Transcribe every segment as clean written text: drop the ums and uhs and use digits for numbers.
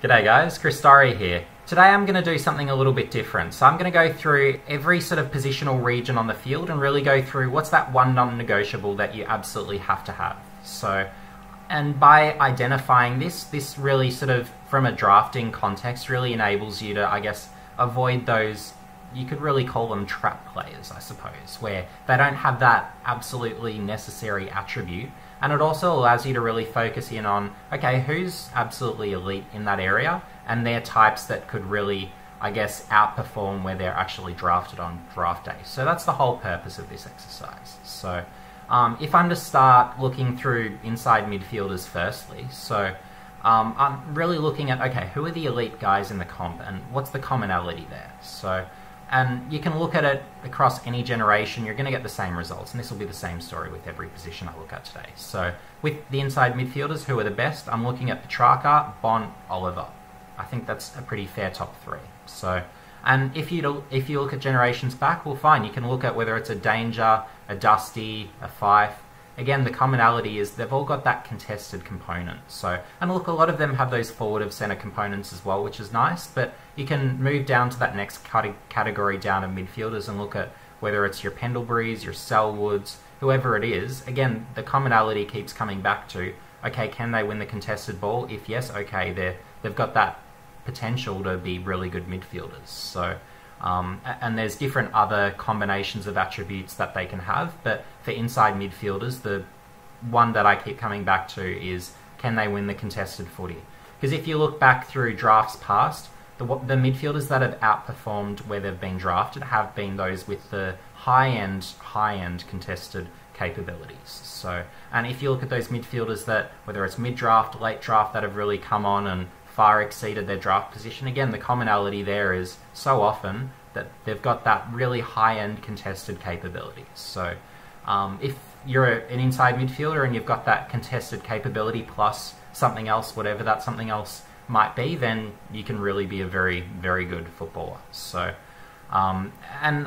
G'day guys, Chris Story here. Today I'm going to do something a little bit different. So I'm going to go through every sort of positional region on the field and really go through what's that one non-negotiable that you absolutely have to have. And by identifying this really sort of, from a drafting context, really enables you to, I guess, avoid those, you could really call them trap players, I suppose, where they don't have that absolutely necessary attribute. And it also allows you to really focus in on, okay, who's absolutely elite in that area, and they're types that could really, I guess, outperform where they're actually drafted on draft day. So that's the whole purpose of this exercise. So if I'm to start looking through inside midfielders firstly, so I'm really looking at, okay, who are the elite guys in the comp, and what's the commonality there? And you can look at it across any generation, you're going to get the same results, and this will be the same story with every position I look at today. So with the inside midfielders, who are the best? I'm looking at Petrarca, Bont, Oliver. I think that's a pretty fair top three. And if you look at generations back, well fine, you can look at whether it's a Danger, a Dusty, a Fife. Again, the commonality is they've all got that contested component. And look, a lot of them have those forward of centre components as well, which is nice, but you can move down to that next category down of midfielders and look at whether it's your Pendleburys, your Selwoods, whoever it is. Again, the commonality keeps coming back to, okay, can they win the contested ball? If yes, okay, they've got that potential to be really good midfielders. And there's different other combinations of attributes that they can have, but for inside midfielders, the one that I keep coming back to is, can they win the contested footy? Because if you look back through drafts past, the midfielders that have outperformed where they've been drafted have been those with the high-end contested capabilities. And if you look at those midfielders that, whether it's mid-draft, late draft, that have really come on and far exceeded their draft position, again, the commonality there is so often that they've got that really high-end contested capability. If you're an inside midfielder and you've got that contested capability plus something else, whatever that something else might be, then you can really be a very, very good footballer. And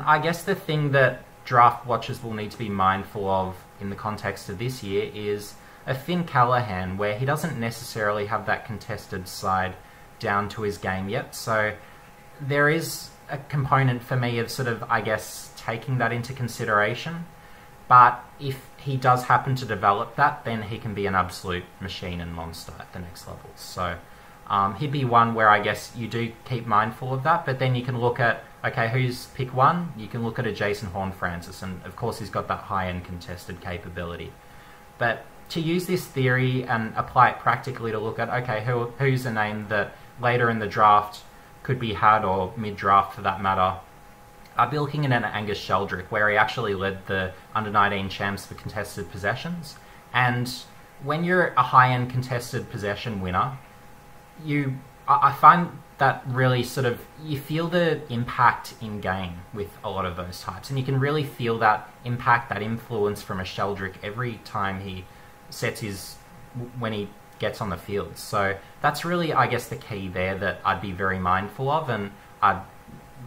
I guess the thing that draft watchers will need to be mindful of in the context of this year is a Finn Callaghan, where he doesn't necessarily have that contested side down to his game yet. So there is a component for me of sort of, I guess, taking that into consideration. But if he does happen to develop that, then he can be an absolute machine and monster at the next level. He'd be one where I guess you do keep mindful of that, but then you can look at, okay, who's pick one? You can look at a Jason Horne-Francis, and of course he's got that high-end contested capability. But to use this theory and apply it practically to look at, okay, who's a name that later in the draft could be had, or mid-draft for that matter, I'd be looking at an Angus Sheldrick, where he actually led the under-19 champs for contested possessions. And when you're a high-end contested possession winner, I find that really sort of, you feel the impact in game with a lot of those types, and you can really feel that impact, that influence from a Sheldrick every time he when he gets on the field. So that's really, I guess, the key there that I'd be very mindful of and I'd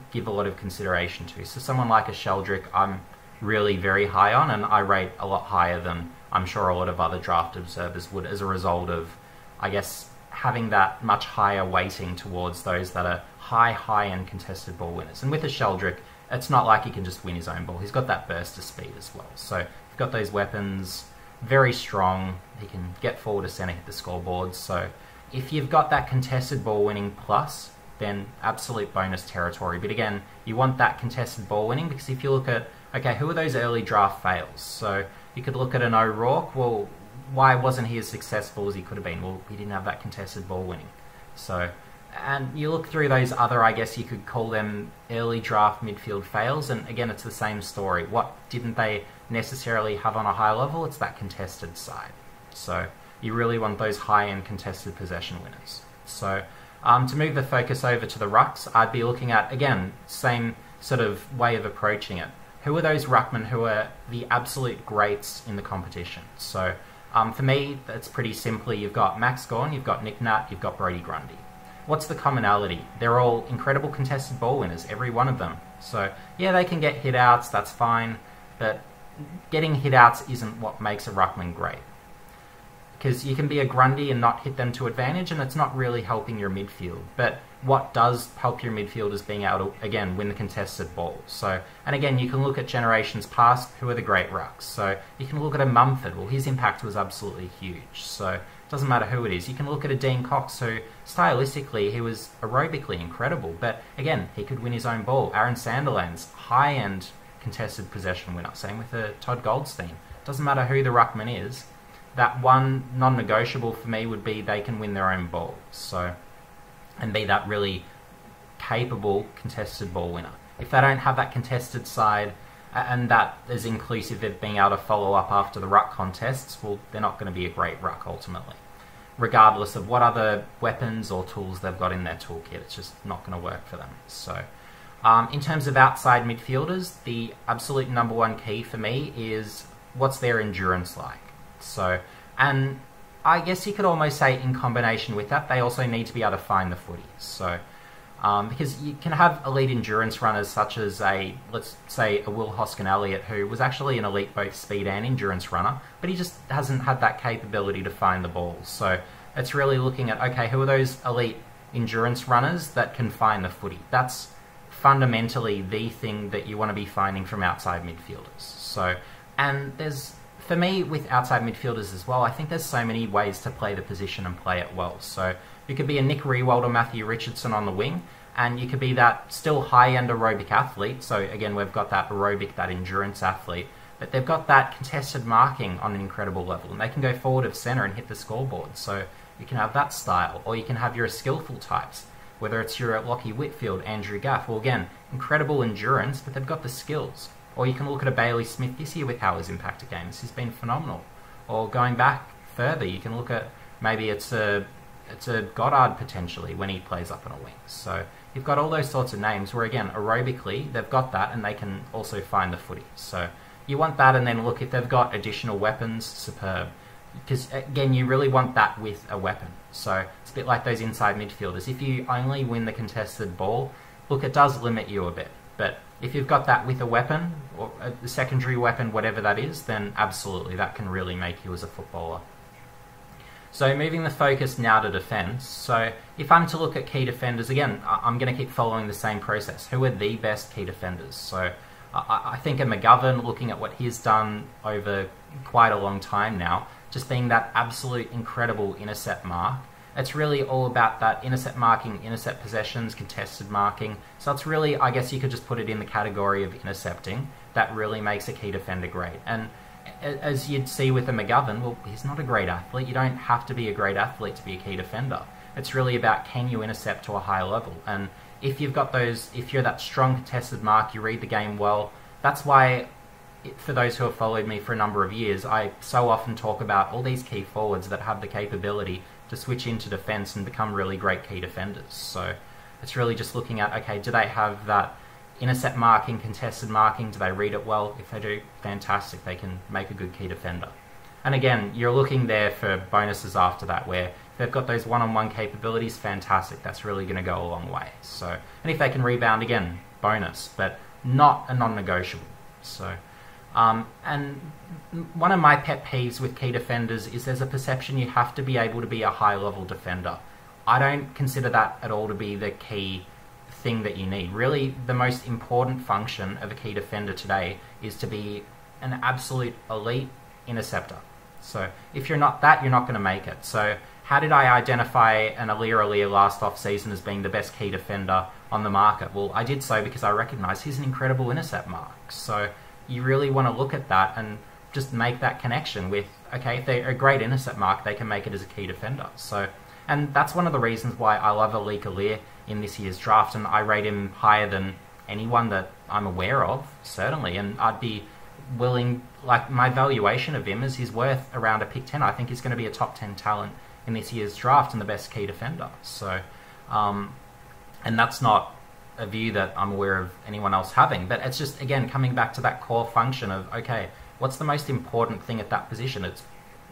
give a lot of consideration to. So someone like a Sheldrick, I'm really very high on, and I rate a lot higher than I'm sure a lot of other draft observers would, as a result of, I guess, having that much higher weighting towards those that are high-end contested ball winners. And with a Sheldrick, it's not like he can just win his own ball. He's got that burst of speed as well. So you've got those weapons, very strong. He can get forward to centre, hit the scoreboard. So if you've got that contested ball winning plus, then absolute bonus territory. But again, you want that contested ball winning, because if you look at, okay, who are those early draft fails? So you could look at an O'Rourke. Well, why wasn't he as successful as he could have been? Well, he didn't have that contested ball winning. And you look through those other, I guess you could call them early draft midfield fails, and again, it's the same story. What didn't they necessarily have on a high level? It's that contested side. So you really want those high-end contested possession winners. To move the focus over to the rucks, I'd be looking at, again, same sort of way of approaching it. Who are those ruckmen who are the absolute greats in the competition? For me, that's pretty simply, you've got Max Gawn, you've got Nick Nat, you've got Brodie Grundy. What's the commonality? They're all incredible contested ball winners, every one of them. Yeah, they can get hit-outs, that's fine, but getting hit-outs isn't what makes a ruckman great. because you can be a Grundy and not hit them to advantage, and it's not really helping your midfield. But what does help your midfield is being able to, again, win the contested ball. So, and again, you can look at generations past, who are the great rucks. So you can look at a Mumford. Well, his impact was absolutely huge. So it doesn't matter who it is. You can look at a Dean Cox, who stylistically, he was aerobically incredible. But again, he could win his own ball. Aaron Sandilands, high-end contested possession winner. Same with a Todd Goldstein. Doesn't matter who the ruckman is. That one non-negotiable for me would be they can win their own ball. So, and be that really capable contested ball winner. If they don't have that contested side, and that is inclusive of being able to follow up after the ruck contests, well, they're not going to be a great ruck ultimately. Regardless of what other weapons or tools they've got in their toolkit, it's just not going to work for them. So, in terms of outside midfielders, the absolute number one key for me is what's their endurance like. So, and I guess you could almost say in combination with that, they also need to be able to find the footy. So, because you can have elite endurance runners such as let's say a Will Hoskin-Elliott, who was actually an elite both speed and endurance runner, but he just hasn't had that capability to find the ball. So it's really looking at, okay, who are those elite endurance runners that can find the footy? That's fundamentally the thing that you want to be finding from outside midfielders. So, and for me, with outside midfielders as well, I think there's so many ways to play the position and play it well. So you could be a Nick Riewoldt or Matthew Richardson on the wing, and you could be that still high-end aerobic athlete. So again, we've got that aerobic, that endurance athlete, but they've got that contested marking on an incredible level, and they can go forward of centre and hit the scoreboard. So you can have that style, or you can have your skillful types, whether it's your Lockie Whitfield, Andrew Gaff. Well, again, incredible endurance, but they've got the skills. Or you can look at a Bailey Smith this year with how he's impacted games. He's been phenomenal. Or going back further, you can look at maybe it's a Goddard potentially when he plays up on a wing. So you've got all those sorts of names where, again, aerobically, they've got that and they can also find the footy. So you want that, and then look, if they've got additional weapons, superb. Because, again, you really want that with a weapon. So it's a bit like those inside midfielders. If you only win the contested ball, look, it does limit you a bit. But if you've got that with a weapon, or a secondary weapon, whatever that is, then absolutely, that can really make you as a footballer. So moving the focus now to defence. So if I'm to look at key defenders, again, I'm going to keep following the same process. Who are the best key defenders? So I think a McGovern, looking at what he's done over quite a long time now, just being that absolute incredible intercept mark. It's really all about that intercept marking, intercept possessions, contested marking. So it's really, I guess you could just put it in the category of intercepting. That really makes a key defender great. And as you'd see with a McGovern, well, he's not a great athlete. You don't have to be a great athlete to be a key defender. It's really about, can you intercept to a high level? And if you've got those, if you're that strong contested mark, you read the game well. That's why, for those who have followed me for a number of years, I so often talk about all these key forwards that have the capability to switch into defence and become really great key defenders. So it's really just looking at, okay, do they have that intercept marking, contested marking? Do they read it well? If they do, fantastic. They can make a good key defender. And again, you're looking there for bonuses after that, where if they've got those one-on-one capabilities, fantastic. That's really going to go a long way. So, and if they can rebound, again, bonus, but not a non-negotiable. So, and one of my pet peeves with key defenders is there's a perception you have to be able to be a high-level defender. I don't consider that at all to be the key thing that you need. Really, the most important function of a key defender today is to be an absolute elite interceptor. So if you're not that, you're not going to make it. So how did I identify an Aliir last off-season as being the best key defender on the market? Well, I did so because I recognised he's an incredible intercept mark. So you really want to look at that and just make that connection with, okay, if they're a great intercept mark, they can make it as a key defender. So, and that's one of the reasons why I love Aliir in this year's draft, and I rate him higher than anyone that I'm aware of, certainly, and I'd be willing, like, my valuation of him is he's worth around a pick 10. I think he's going to be a top 10 talent in this year's draft and the best key defender. So, and that's not a view that I'm aware of anyone else having, but it's just, again, coming back to that core function of, okay, what's the most important thing at that position? It's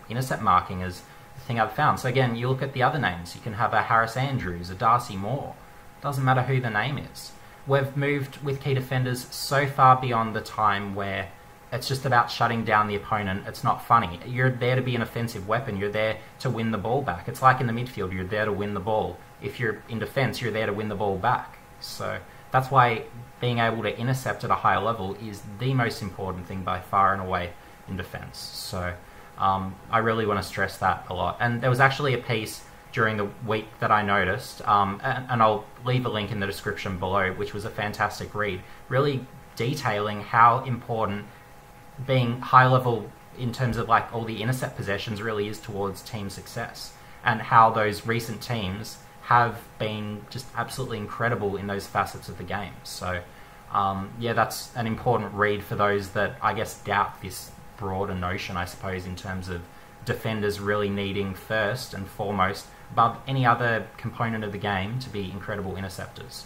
intercept marking is the thing I've found. So again, you look at the other names. You can have a Harris Andrews, a Darcy Moore. Doesn't matter who the name is. We've moved with key defenders so far beyond the time where it's just about shutting down the opponent. It's not funny. You're there to be an offensive weapon. You're there to win the ball back. It's like in the midfield, you're there to win the ball. If you're in defence, you're there to win the ball back. So that's why being able to intercept at a higher level is the most important thing by far and away in defence. So I really want to stress that a lot. And there was actually a piece during the week that I noticed, and I'll leave a link in the description below, which was a fantastic read, really detailing how important being high level in terms of like all the intercept possessions really is towards team success, and how those recent teams have been just absolutely incredible in those facets of the game. So yeah, that's an important read for those that I guess doubt this broader notion, I suppose, in terms of defenders really needing first and foremost above any other component of the game to be incredible interceptors.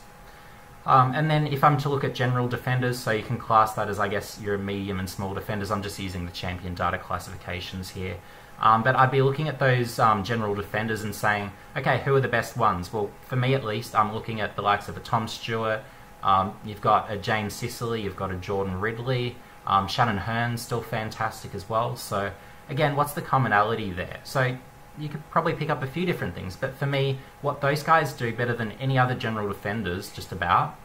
And then if I'm to look at general defenders, so you can class that as, I guess, your medium and small defenders. I'm just using the champion data classifications here. But I'd be looking at those general defenders and saying, okay, who are the best ones? Well, for me at least, I'm looking at the likes of a Tom Stewart. You've got a James Sicily, you've got a Jordan Ridley. Shannon Hearn's still fantastic as well. So again, what's the commonality there? So you could probably pick up a few different things, but for me, what those guys do better than any other general defenders, just about,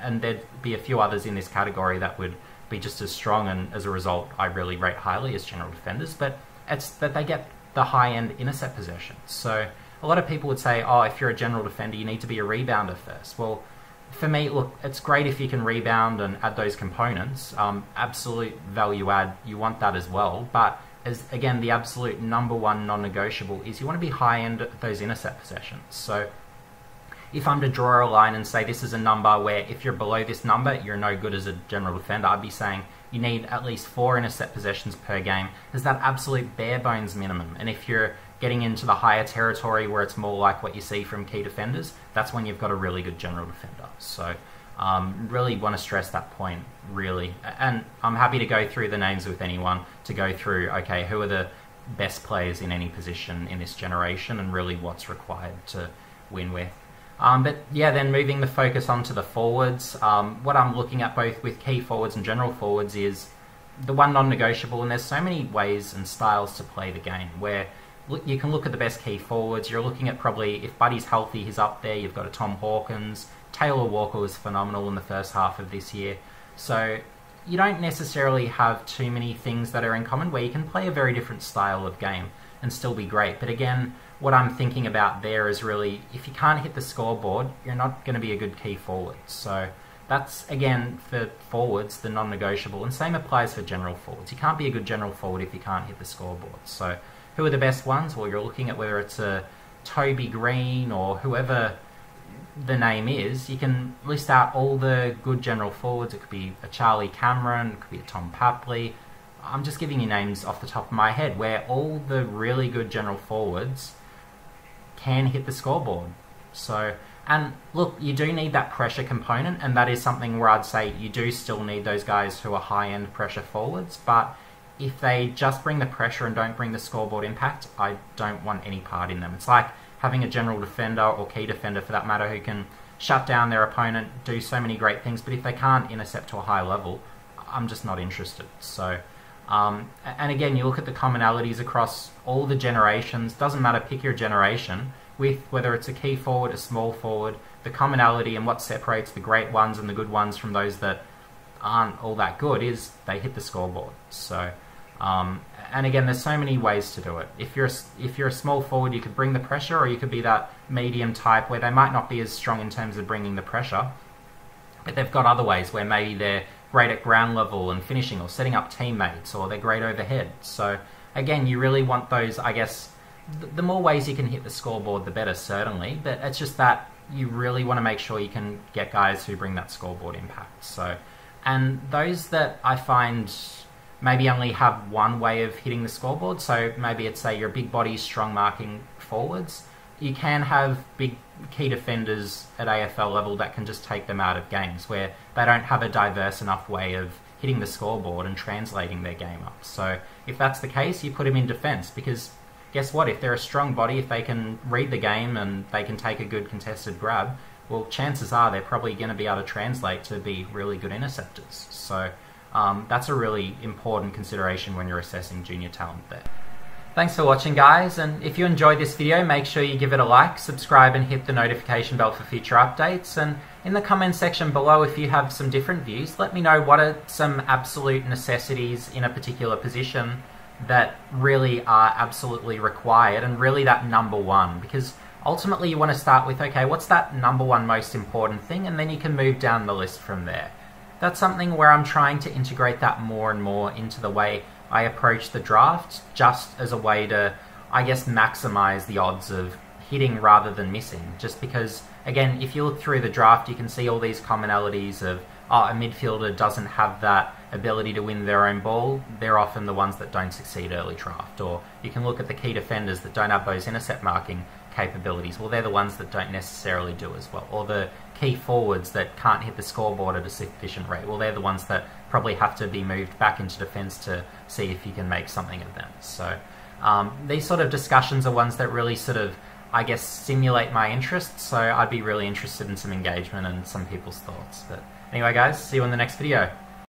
and there'd be a few others in this category that would be just as strong, and as a result, I really rate highly as general defenders, but it's that they get the high-end intercept possessions. So a lot of people would say, oh, if you're a general defender, you need to be a rebounder first. Well, for me, look, it's great if you can rebound and add those components. Absolute value add, you want that as well, but as again, the absolute number one non-negotiable is you want to be high-end at those intercept possessions. So if I'm to draw a line and say this is a number where if you're below this number, you're no good as a general defender, I'd be saying you need at least 4 intercept possessions per game as that absolute bare bones minimum. And if you're getting into the higher territory where it's more like what you see from key defenders, that's when you've got a really good general defender. So really want to stress that point, really. And I'm happy to go through the names with anyone to go through, okay, who are the best players in any position in this generation and really what's required to win with. But yeah, then moving the focus onto the forwards, what I'm looking at both with key forwards and general forwards is the one non-negotiable, and there's so many ways and styles to play the game where you can look at the best key forwards. You're looking at probably, if Buddy's healthy, he's up there. You've got a Tom Hawkins. Taylor Walker was phenomenal in the first half of this year. So you don't necessarily have too many things that are in common where you can play a very different style of game and still be great. But again, what I'm thinking about there is really, if you can't hit the scoreboard, you're not going to be a good key forward. So that's, again, for forwards, the non-negotiable. And same applies for general forwards. You can't be a good general forward if you can't hit the scoreboard. So who are the best ones? Well, you're looking at whether it's a Toby Green or whoever the name is. You can list out all the good general forwards. It could be a Charlie Cameron, it could be a Tom Papley. I'm just giving you names off the top of my head where all the really good general forwards can hit the scoreboard. So, and look, you do need that pressure component, and that is something where I'd say you do still need those guys who are high-end pressure forwards, but if they just bring the pressure and don't bring the scoreboard impact, I don't want any part in them. It's like having a general defender or key defender for that matter who can shut down their opponent, do so many great things, but if they can't intercept to a high level, I'm just not interested. So, and again, you look at the commonalities across all the generations, doesn't matter, pick your generation, with whether it's a key forward, a small forward, the commonality and what separates the great ones and the good ones from those that aren't all that good is they hit the scoreboard. So, and again, there's so many ways to do it. If you're a small forward, you could bring the pressure, or you could be that medium type where they might not be as strong in terms of bringing the pressure, but they've got other ways where maybe they're great at ground level and finishing or setting up teammates, or they're great overhead. So again, you really want those, I guess, the more ways you can hit the scoreboard, the better, certainly, but it's just that you really want to make sure you can get guys who bring that scoreboard impact. So, and those that I find maybe only have one way of hitting the scoreboard, so maybe it's, say, your big body, strong marking forwards, you can have big key defenders at AFL level that can just take them out of games where they don't have a diverse enough way of hitting the scoreboard and translating their game up. So if that's the case, you put them in defence, because guess what? If they're a strong body, if they can read the game and they can take a good contested grab, well, chances are they're probably going to be able to translate to be really good interceptors. So that's a really important consideration when you're assessing junior talent there. Thanks for watching, guys, and if you enjoyed this video, make sure you give it a like, subscribe and hit the notification bell for future updates, and in the comment section below, if you have some different views, let me know what are some absolute necessities in a particular position that really are absolutely required, and really that number one, because ultimately you want to start with, okay, what's that number one most important thing, and then you can move down the list from there. That's something where I'm trying to integrate that more and more into the way I approach the draft, just as a way to, I guess, maximize the odds of hitting rather than missing. Just because, again, if you look through the draft, you can see all these commonalities of, oh, a midfielder doesn't have that ability to win their own ball. They're often the ones that don't succeed early draft. Or you can look at the key defenders that don't have those intercept marking capabilities. Well, they're the ones that don't necessarily do as well. Or the key forwards that can't hit the scoreboard at a sufficient rate. Well, they're the ones that probably have to be moved back into defence to see if you can make something of them. So these sort of discussions are ones that really sort of, I guess, simulate my interests. So I'd be really interested in some engagement and some people's thoughts. But anyway, guys, see you in the next video.